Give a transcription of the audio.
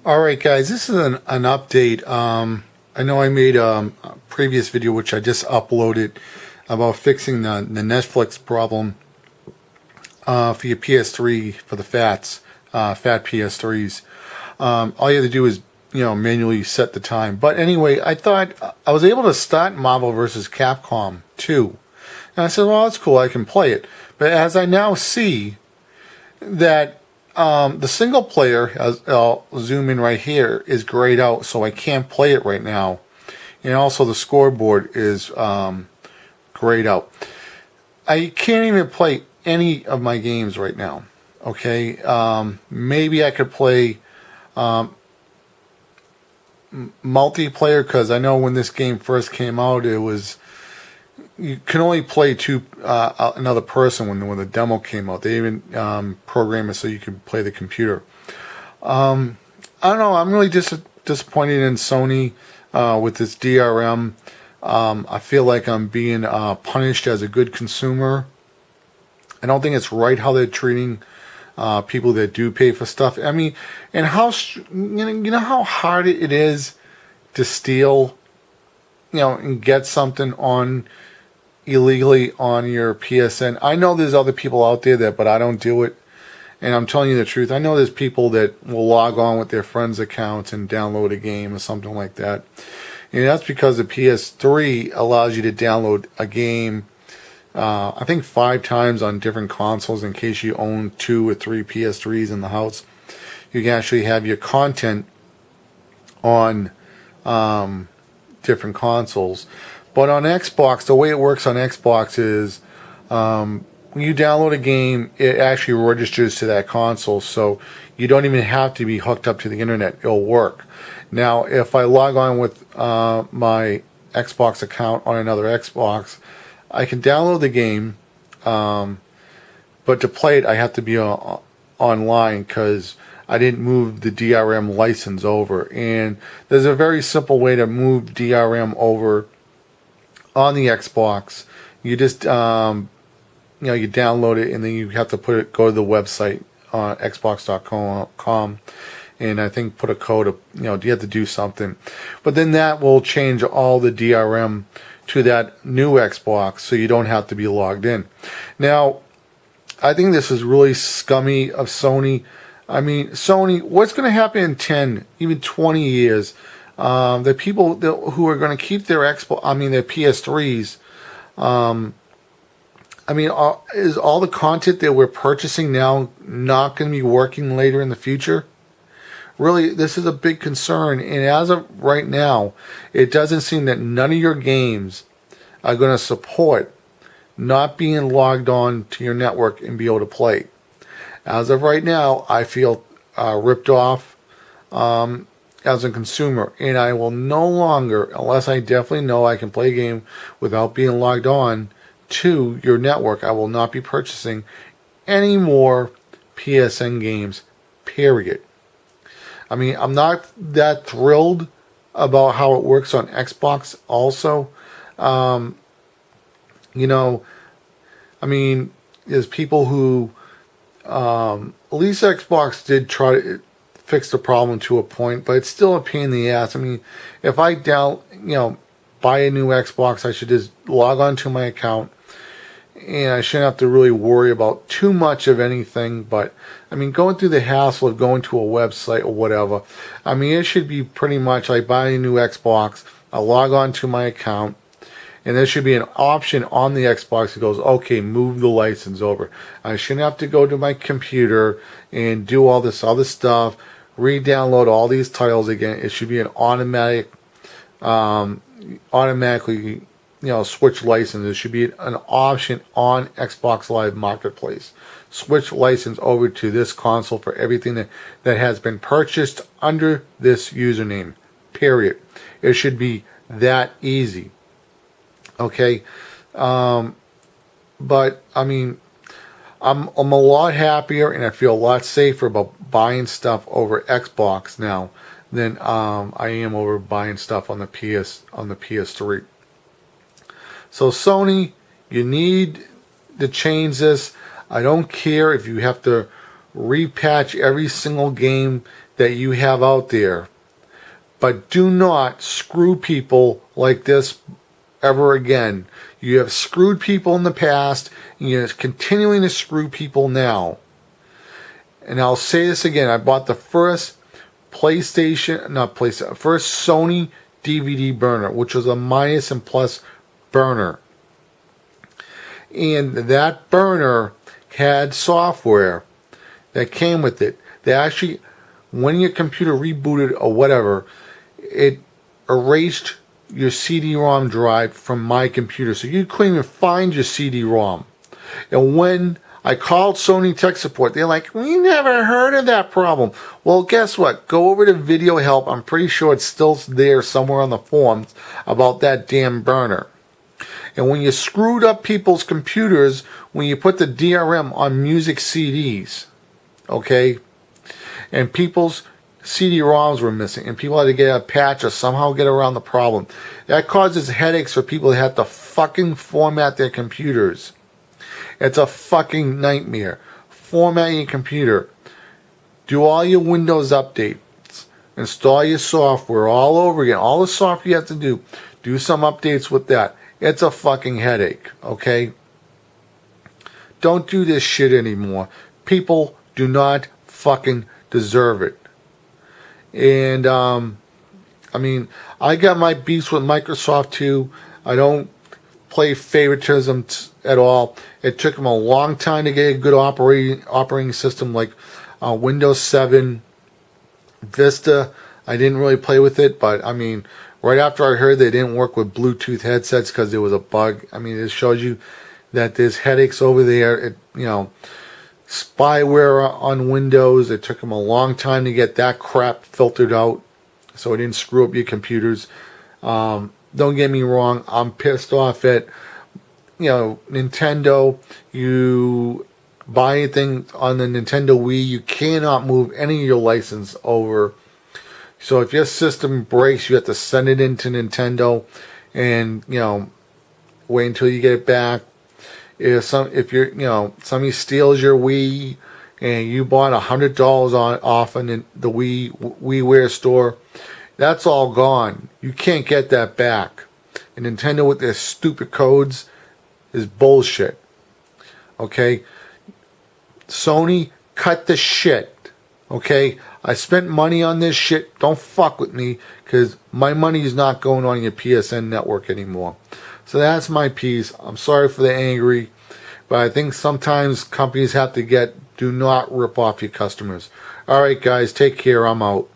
Alright guys, this is an update. I know I made a previous video which I just uploaded about fixing the Netflix problem for your PS3 for the fat PS3s. All you have to do is manually set the time. But anyway, I thought I was able to start Marvel vs. Capcom 2. And I said, well, that's cool, I can play it. But as I now see that the single player, as I'll zoom in right here, is grayed out, so I can't play it right now. And also the scoreboard is grayed out. I can't even play any of my games right now. Okay, maybe I could play multiplayer, because I know when this game first came out, it was you can only play another person when the demo came out. They even programmed it so you could play the computer. I don't know. I'm really disappointed in Sony with this DRM. I feel like I'm being punished as a good consumer. I don't think it's right how they're treating people that do pay for stuff. I mean, and how you know how hard it is to steal, and get something on illegally on your PSN. I know there's other people out there but I don't do it. And I'm telling you the truth. I know there's people that will log on with their friends' accounts and download a game or something like that. And that's because the PS3 allows you to download a game, I think 5 times on different consoles in case you own 2 or 3 PS3s in the house. You can actually have your content on different consoles. But on Xbox, the way it works on Xbox is when you download a game, it actually registers to that console, so you don't even have to be hooked up to the internet. It'll work. Now, if I log on with my Xbox account on another Xbox, I can download the game, but to play it, I have to be online because I didn't move the DRM license over. And there's a very simple way to move DRM over on the Xbox. You just you download it, and then you have to go to the website on xbox.com, and I think put a code. You have to do something, but then that will change all the DRM to that new Xbox, so you don't have to be logged in. Now, I think this is really scummy of Sony. I mean, Sony, what's going to happen in 10, even 20 years? The people who are going to keep their their PS3s, is all the content that we're purchasing now not going to be working later in the future? Really, this is a big concern. And as of right now, it doesn't seem that none of your games are going to support not being logged on to your network and be able to play. As of right now, I feel ripped off as a consumer, and I will no longer, unless I definitely know I can play a game without being logged on to your network, I will not be purchasing any more PSN games, period. I mean, I'm not that thrilled about how it works on Xbox also. There's people who, at least Xbox did try to fix the problem to a point, but it's still a pain in the ass. I mean, if I buy a new Xbox, I should just log on to my account, and I shouldn't have to really worry about too much of anything. But I mean, going through the hassle of going to a website or whatever, I mean, it should be pretty much I buy a new Xbox, I log on to my account, and there should be an option on the Xbox that goes, okay, move the license over. I shouldn't have to go to my computer and do all this other stuff, re-download all these titles again. It should be an automatically switch license. There should be an option on Xbox Live Marketplace. Switch license over to this console for everything that has been purchased under this username, period. It should be that easy. Okay, but I mean, I'm a lot happier and I feel a lot safer about buying stuff over Xbox now than I am over buying stuff on the PS3. So Sony, you need to change this. I don't care if you have to repatch every single game that you have out there. But do not screw people like this ever again. You have screwed people in the past, and you're continuing to screw people now. And I'll say this again. I bought the first first Sony DVD burner, which was a minus and plus burner. And that burner had software that came with it. They actually, when your computer rebooted or whatever, it erased your CD-ROM drive from my computer. So you couldn't even find your CD-ROM. And when I called Sony tech support, they're like, we never heard of that problem. Well, guess what? Go over to Video Help. I'm pretty sure it's still there somewhere on the forums about that damn burner. And when you screwed up people's computers, when you put the DRM on music CDs, okay, and people's CD-ROMs were missing, and people had to get a patch or somehow get around the problem, that causes headaches for people that have to fucking format their computers. It's a fucking nightmare. Format your computer. Do all your Windows updates. Install your software all over again. All the software you have to do. Do some updates with that. It's a fucking headache, okay? Don't do this shit anymore. People do not fucking deserve it. And, I mean, I got my beefs with Microsoft too. I don't play favoritism at all. It took them a long time to get a good operating system like Windows 7, Vista. I didn't really play with it, but I mean, right after I heard they didn't work with Bluetooth headsets because there was a bug. I mean, it shows you that there's headaches over there. Spyware on Windows. It took them a long time to get that crap filtered out, so it didn't screw up your computers. Don't get me wrong. I'm pissed off at Nintendo. You buy anything on the Nintendo Wii, you cannot move any of your license over. So if your system breaks, you have to send it into Nintendo, and wait until you get it back. If somebody steals your Wii and you bought $100 off in the WiiWare store, that's all gone. You can't get that back. And Nintendo with their stupid codes is bullshit. Okay? Sony, cut the shit. Okay? I spent money on this shit. Don't fuck with me, because my money is not going on your PSN network anymore. So that's my piece. I'm sorry for the angry, but I think sometimes companies have to do not rip off your customers. Alright guys, take care. I'm out.